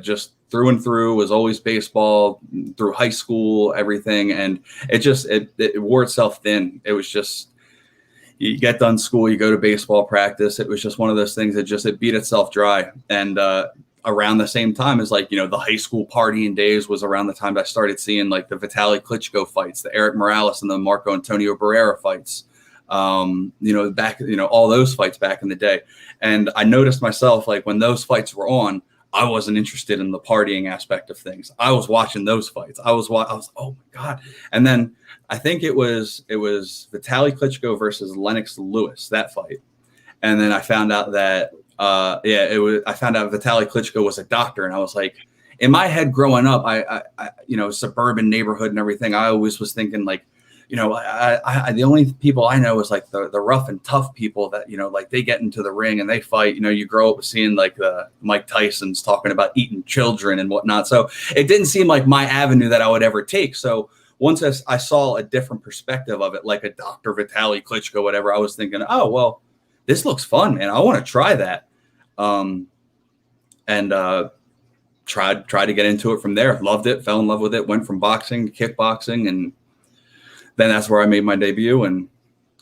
just through and through, was always baseball through high school, everything. And it wore itself thin. It was just, you get done school, you go to baseball practice. It was just one of those things that it beat itself dry. And around the same time as the high school partying days was around the time I started seeing like the Vitaly Klitschko fights, the Eric Morales and the Marco Antonio Barrera fights. All those fights back in the day. And I noticed myself, like when those fights were on, I wasn't interested in the partying aspect of things. I was watching those fights. I was, oh my God. And then I think it was Vitaly Klitschko versus Lennox Lewis, that fight. And then I found out that, I found out Vitaly Klitschko was a doctor. And I was like, in my head growing up, I suburban neighborhood and everything, I always was thinking like, the only people I know is like the rough and tough people that, like they get into the ring and they fight. You grow up seeing like the Mike Tyson's talking about eating children and whatnot. So it didn't seem like my avenue that I would ever take. So once I saw a different perspective of it, like a Dr. Vitaly Klitschko, whatever, I was thinking, oh, well, this looks fun, man. I want to try that. Tried to get into it from there. Loved it, fell in love with it, went from boxing to kickboxing, and then that's where I made my debut. And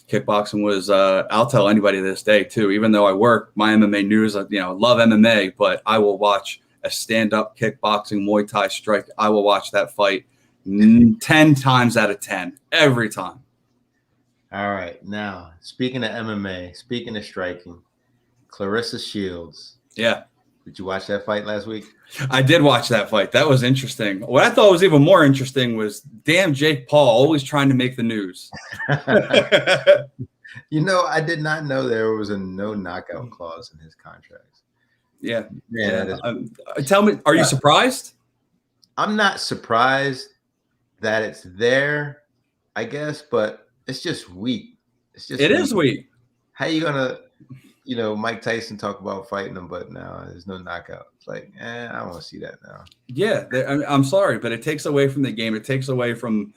kickboxing was, I'll tell anybody to this day too, even though I work my MMA news, love MMA, but I will watch a stand-up kickboxing Muay Thai strike. I will watch that fight 10 times out of 10, every time. All right. Now, speaking of MMA, speaking of striking, Claressa Shields. Yeah. Did you watch that fight last week? I did watch that fight. That was interesting. What I thought was even more interesting was, damn, Jake Paul always trying to make the news. I did not know there was a no knockout clause in his contracts. Yeah. Yeah. Tell me, are you surprised? I'm not surprised that it's there, I guess, but it's just weak. It is weak. How you gonna, Mike Tyson talk about fighting him, but now there's no knockout. It's like, I don't want to see that now. Yeah, I'm sorry, but it takes away from the game. It takes away from,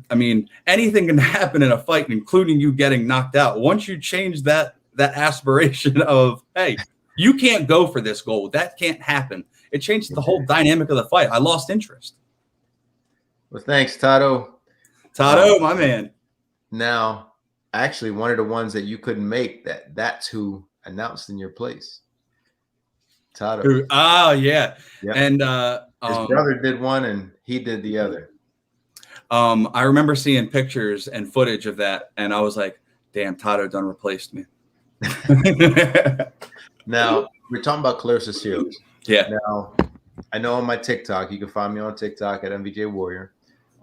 anything can happen in a fight, including you getting knocked out. Once you change that aspiration of, hey, you can't go for this goal, that can't happen, it changed the whole dynamic of the fight. I lost interest. Well, thanks, Tato. My man. Now, actually, one of the ones that you couldn't make, that's who announced in your place. Tato. Oh, yeah. Yep. And his brother did one and he did the other. I remember seeing pictures and footage of that, and I was like, damn, Tato done replaced me. Now, we're talking about Claressa Shields. Yeah. Now, I know on my TikTok, you can find me on TikTok at MVJ Warrior.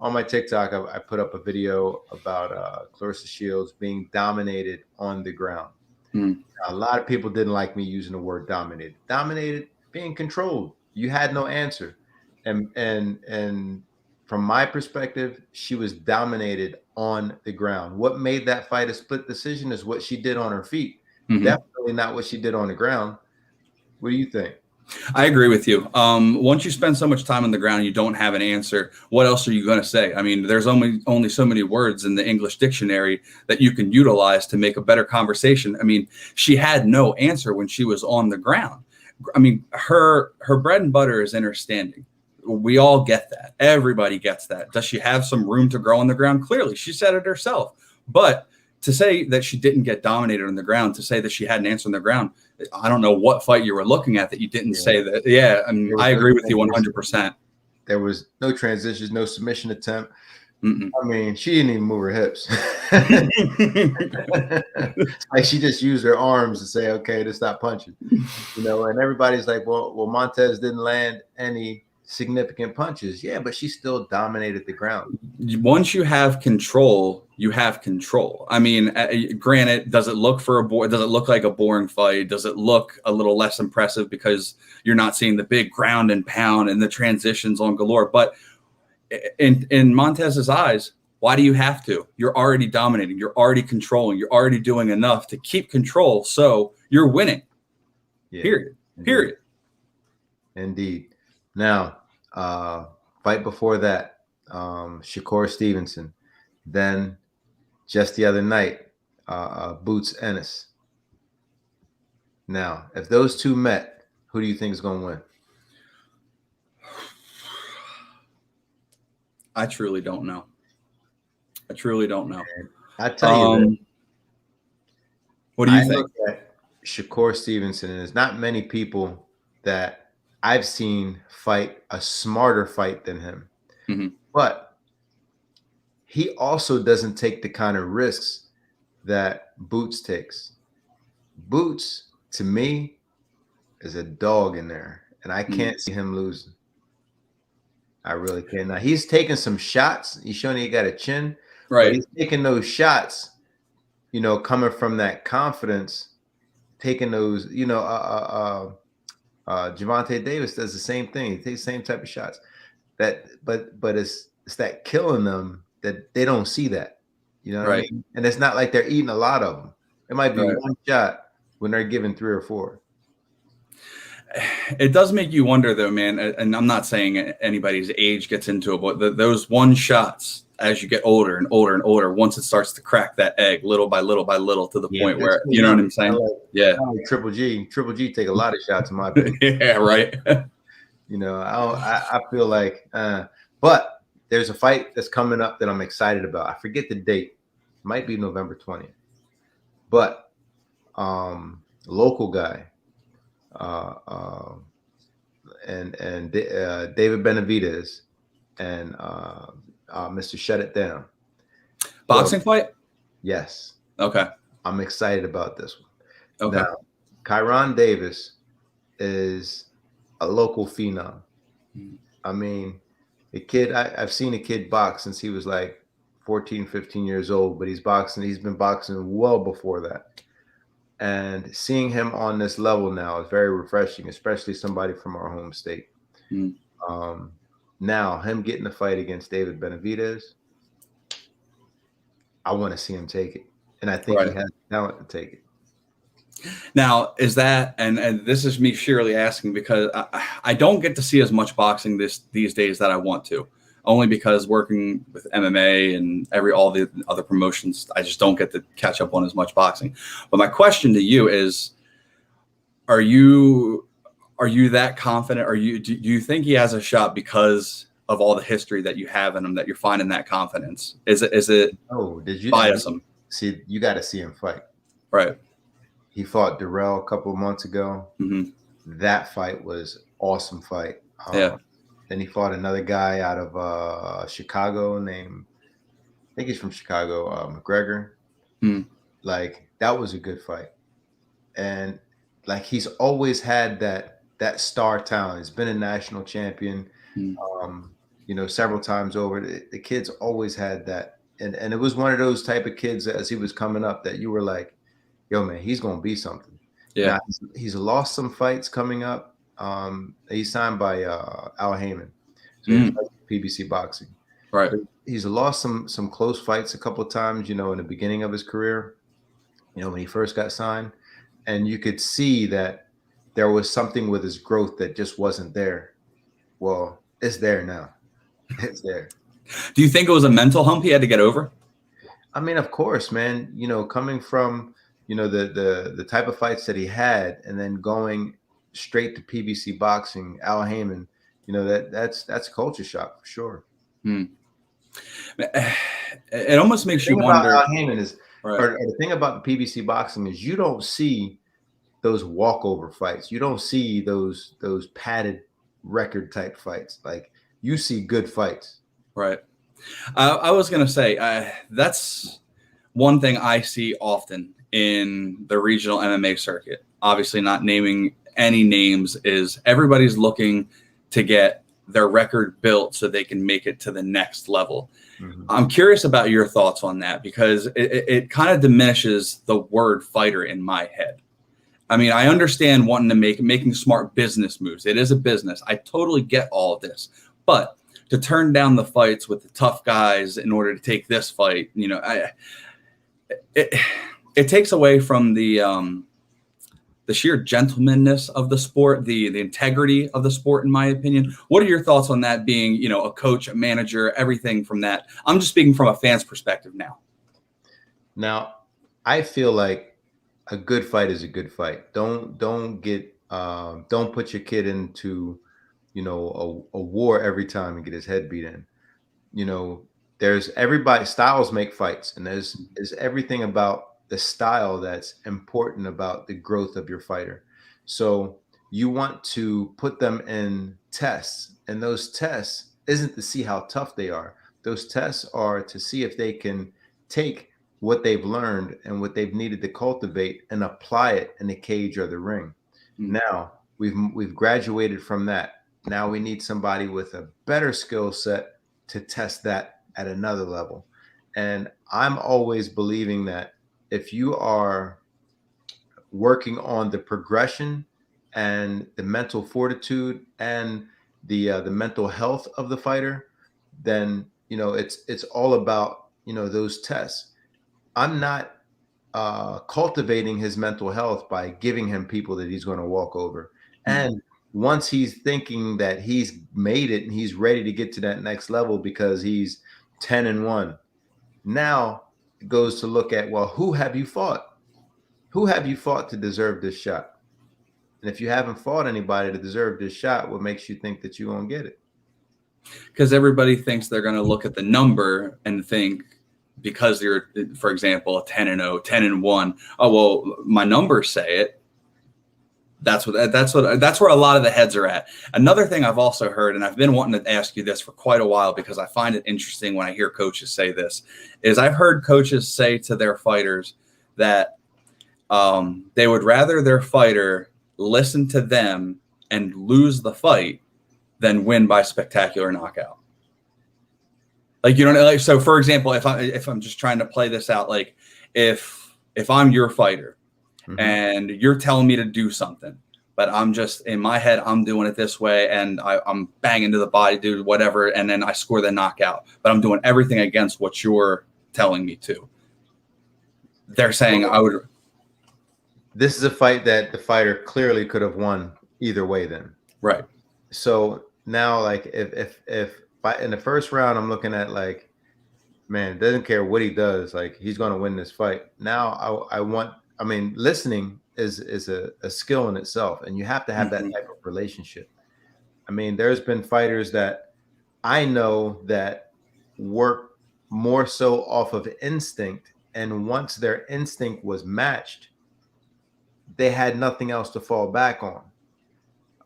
on my TikTok, I put up a video about Clarissa Shields being dominated on the ground. A lot of people didn't like me using the word dominated. Dominated, being controlled. You had no answer. And from my perspective, she was dominated on the ground. What made that fight a split decision is what she did on her feet. Definitely not what she did on the ground. What do you think? I agree with you. Once you spend so much time on the ground, you don't have an answer. What else are you going to say? I mean, there's only so many words in the English dictionary that you can utilize to make a better conversation. I mean, she had no answer when she was on the ground. I mean, her bread and butter is in her standing. We all get that. Everybody gets that. Does she have some room to grow on the ground? Clearly, she said it herself. But to say that she didn't get dominated on the ground, to say that she had an answer on the ground, I don't know what fight you were looking at that you didn't say that. Yeah, I mean, I agree with you 100%. There was no transitions, no submission attempt. I mean, she didn't even move her hips. Like she just used her arms to say, okay, to stop punching. You know, and everybody's like, well, Montez didn't land any significant punches. Yeah, but she still dominated the ground. Once you have control, you have control. I mean, granted, does it look like a boring fight? Does it look a little less impressive because you're not seeing the big ground and pound and the transitions on galore? But in Montez's eyes, why do you have to? You're already dominating. You're already controlling. You're already doing enough to keep control. So you're winning. Yeah. Period. Indeed. Now, fight before that, Shakur Stevenson. Then just the other night, Boots Ennis. Now, if those two met, who do you think is going to win? I truly don't know. I tell you, what do you think? Look at Shakur Stevenson, and there's not many people that I've seen fight a smarter fight than him. But he also doesn't take the kind of risks that Boots takes. Boots, to me, is a dog in there, and I can't see him losing. I really can't. Now, he's taking some shots. He's showing he got a chin. Right. But he's taking those shots, you know, coming from that confidence, taking those, you know, Gervonta Davis does the same thing. He takes the same type of shots. But it's that killing them that they don't see that. You know what I mean? And it's not like they're eating a lot of them. It might be one shot when they're giving 3 or 4. It does make you wonder, though, man. And I'm not saying anybody's age gets into it, but those one shots, as you get older and older and older, once it starts to crack that egg little by little by little to the point where, you know what I'm saying? Like Triple G take a lot of shots in my opinion. Yeah, right. You know, I feel like, but there's a fight that's coming up that I'm excited about. I forget the date. It might be November 20th. But local guy, and David Benavidez and Mr. Shut It Down. Boxing fight? Yes. Okay. I'm excited about this one. Okay. Now, Kyron Davis is a local phenom. I mean, the kid, I've seen a kid box since he was like 14, 15 years old, but he's been boxing well before that. And seeing him on this level now is very refreshing, especially somebody from our home state. Now, him getting the fight against David Benavidez, I want to see him take it. And I think he has the talent to take it. Now, is that, and this is me surely asking because I don't get to see as much boxing these days that I want to, only because working with MMA and all the other promotions, I just don't get to catch up on as much boxing. But my question to you is, are you that confident? Do you think he has a shot because of all the history that you have in him, that you're finding that confidence? Is it biased? See, you got to see him fight. Right. He fought Durrell a couple of months ago. That fight was awesome fight. Then he fought another guy out of Chicago named, I think he's from Chicago, McGregor. Like, that was a good fight. And like, he's always had that star talent. He's been a national champion. You several times over. The kids always had that. And it was one of those type of kids that as he was coming up that you were like, yo, man, he's going to be something. Yeah. Now, he's lost some fights coming up. He's signed by Al Heyman. So he's PBC Boxing. Right. But he's lost some close fights a couple of times, in the beginning of his career, when he first got signed. And you could see that there was something with his growth that just wasn't there. Well, it's there now. It's there. Do you think it was a mental hump he had to get over? I mean, of course, man, coming from, the type of fights that he had and then going straight to PBC Boxing, Al Heyman, that's a culture shock for sure. It almost makes you wonder. Al Heyman is, or the thing about the PBC Boxing is you don't see those walkover fights. You don't see those padded record type fights. Like you see good fights. Right. I was going to say that's one thing I see often in the regional MMA circuit. Obviously not naming any names, is everybody's looking to get their record built so they can make it to the next level. Mm-hmm. I'm curious about your thoughts on that because it kind of diminishes the word fighter in my head. I mean, I understand wanting to making smart business moves. It is a business. I totally get all of this, but to turn down the fights with the tough guys in order to take this fight, it takes away from the sheer gentlemanness of the sport, the integrity of the sport, in my opinion. What are your thoughts on that being, a coach, a manager, everything from that? I'm just speaking from a fan's perspective now. Now, I feel like a good fight is a good fight. Don't put your kid into, a war every time and get his head beat in. There's everybody, styles make fights, and there's everything about the style that's important about the growth of your fighter. So you want to put them in tests, and those tests isn't to see how tough they are. Those tests are to see if they can take what they've learned and what they've needed to cultivate and apply it in the cage or the ring. Mm-hmm. Now we've graduated from that. Now we need somebody with a better skill set to test that at another level. And I'm always believing that if you are working on the progression and the mental fortitude and the mental health of the fighter, then it's all about those tests. I'm not cultivating his mental health by giving him people that he's going to walk over. Mm-hmm. And once he's thinking that he's made it and he's ready to get to that next level because he's 10-1, now it goes to look at, well, who have you fought? Who have you fought to deserve this shot? And if you haven't fought anybody to deserve this shot, what makes you think that you're going to get it? Because everybody thinks they're going to look at the number and think, because you're, for example, a 10-0, 10-1. Oh, well, my numbers say it. That's where a lot of the heads are at. Another thing I've also heard, and I've been wanting to ask you this for quite a while because I find it interesting when I hear coaches say this, is I've heard coaches say to their fighters that they would rather their fighter listen to them and lose the fight than win by spectacular knockout. Like, so for example, if I'm just trying to play this out, like if I'm your fighter, mm-hmm. and you're telling me to do something, but I'm just in my head, I'm doing it this way and I'm banging to the body, dude, whatever. And then I score the knockout, but I'm doing everything against what you're telling me to. They're saying this is a fight that the fighter clearly could have won either way then. Right. So now, like if in the first round, I'm looking at like, man, doesn't care what he does. Like he's going to win this fight. Now listening is a skill in itself, and you have to have mm-hmm. that type of relationship. I mean, there's been fighters that I know that work more so off of instinct, and once their instinct was matched, they had nothing else to fall back on.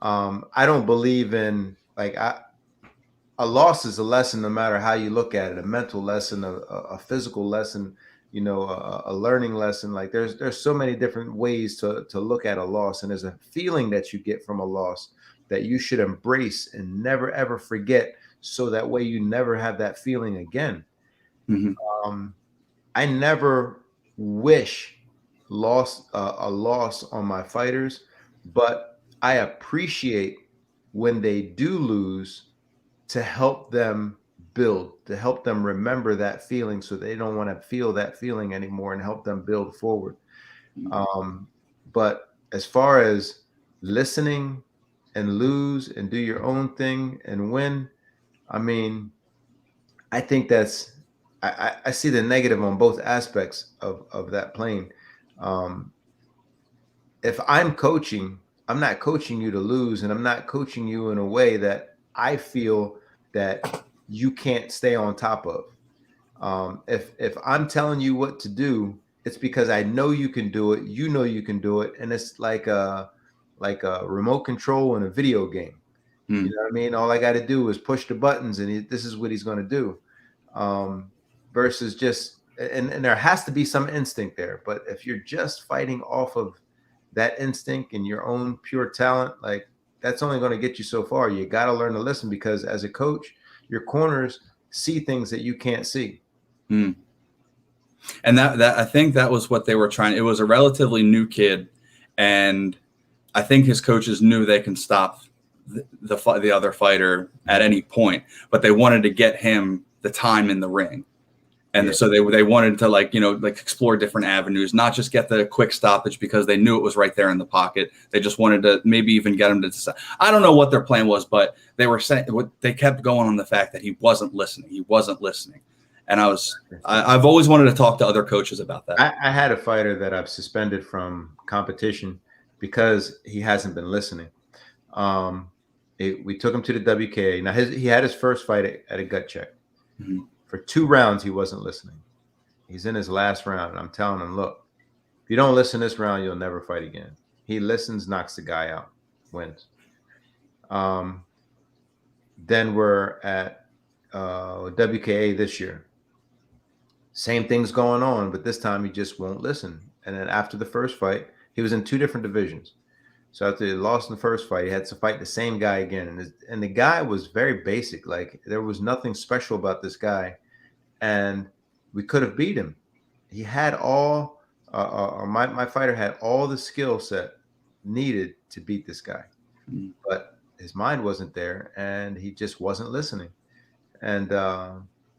I don't believe in a loss is a lesson, no matter how you look at it, a mental lesson, a physical lesson, a learning lesson. Like there's so many different ways to look at a loss. And there's a feeling that you get from a loss that you should embrace and never, ever forget, so that way you never have that feeling again. Mm-hmm. I never wish a loss on my fighters, but I appreciate when they do lose to help them build, to help them remember that feeling so they don't want to feel that feeling anymore and help them build forward. But as far as listening and lose and do your own thing and win, I mean, I think I see the negative on both aspects of that plane. Um, if I'm coaching, I'm not coaching you to lose, and I'm not coaching you in a way that I feel that you can't stay on top of. If I'm telling you what to do, it's because I know you can do it. You know you can do it, and it's like a remote control in a video game. You know what I mean? All I got to do is push the buttons, and this is what he's going to do. Versus just and there has to be some instinct there. But if you're just fighting off of that instinct and your own pure talent, like that's only going to get you so far. You got to learn to listen because as a coach, your corners see things that you can't see. And that I think that was what they were trying. It was a relatively new kid, and I think his coaches knew they can stop the other fighter at any point, but they wanted to get him the time in the ring. And so they wanted to like explore different avenues, not just get the quick stoppage because they knew it was right there in the pocket. They just wanted to maybe even get him to decide. I don't know what their plan was, but they were saying they kept going on the fact that he wasn't listening. He wasn't listening. And I've always wanted to talk to other coaches about that. I had a fighter that I've suspended from competition because he hasn't been listening. We took him to the WKA. Now he had his first fight at a gut check. Mm-hmm. For 2 rounds, he wasn't listening. He's in his last round. And I'm telling him, look, if you don't listen this round, you'll never fight again. He listens, knocks the guy out, wins. Then we're at WKA this year. Same thing's going on, but this time he just won't listen. And then after the first fight, he was in 2 different divisions. So after he lost in the first fight, he had to fight the same guy again. And the guy was very basic. Like there was nothing special about this guy. And we could have beat him. He had all, my fighter had all the skill set needed to beat this guy. Mm-hmm. But his mind wasn't there and he just wasn't listening. And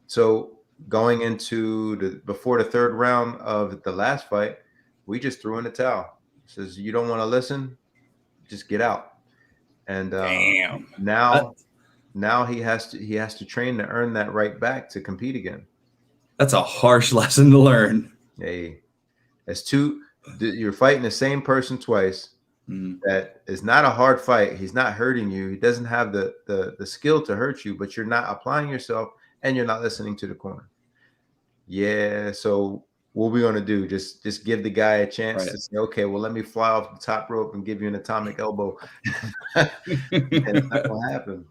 so going into before the 3rd round of the last fight, we just threw in the towel. Says, you don't want to listen? Just get out. And now he has to train to earn that right back to compete again. That's a harsh lesson to learn. Hey, you're fighting the same person twice. Mm-hmm. That is not a hard fight. He's not hurting you. He doesn't have the skill to hurt you, but you're not applying yourself and you're not listening to the corner. Yeah. So what are we gonna do? Just give the guy a chance to say, okay, well, let me fly off the top rope and give you an atomic elbow. And it's not gonna happen.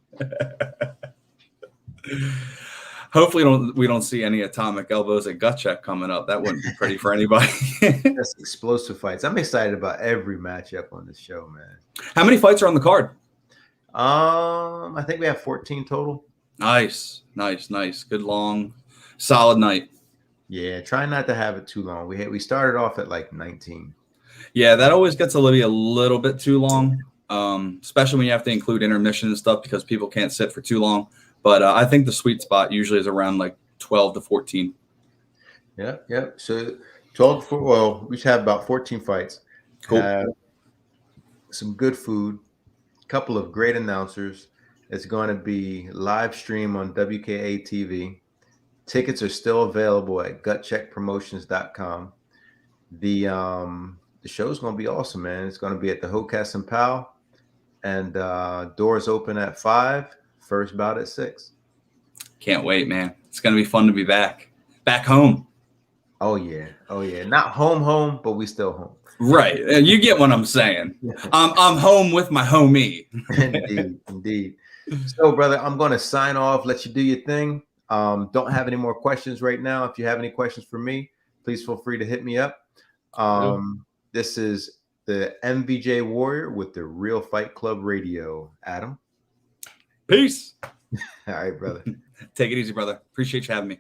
Hopefully we don't see any atomic elbows at gut check coming up. That wouldn't be pretty for anybody. That's explosive fights. I'm excited about every matchup on this show, man. How many fights are on the card? I think we have 14 total. Nice. Good long, solid night. Yeah, try not to have it too long. We started off at like 19. Yeah, that always gets a little bit too long, especially when you have to include intermission and stuff because people can't sit for too long. But I think the sweet spot usually is around like 12 to 14. Yeah. So 12 to 4, well, we should have about 14 fights. Cool. Some good food, a couple of great announcers. It's going to be live stream on WKA TV. Tickets are still available at gutcheckpromotions.com. The show's going to be awesome, man. It's going to be at the Hocas and Powell, and doors open at 5. First bout at 6. Can't wait, man. It's going to be fun to be back home. Oh yeah. Not home, but we still home. Right. You get what I'm saying. I'm home with my homie. Indeed. So, brother, I'm going to sign off. Let you do your thing. Don't have any more questions right now. If you have any questions for me, please feel free to hit me up. This is the MVJ Warrior with the Real Fight Club Radio. Adam. Peace. All right, brother. Take it easy, brother. Appreciate you having me.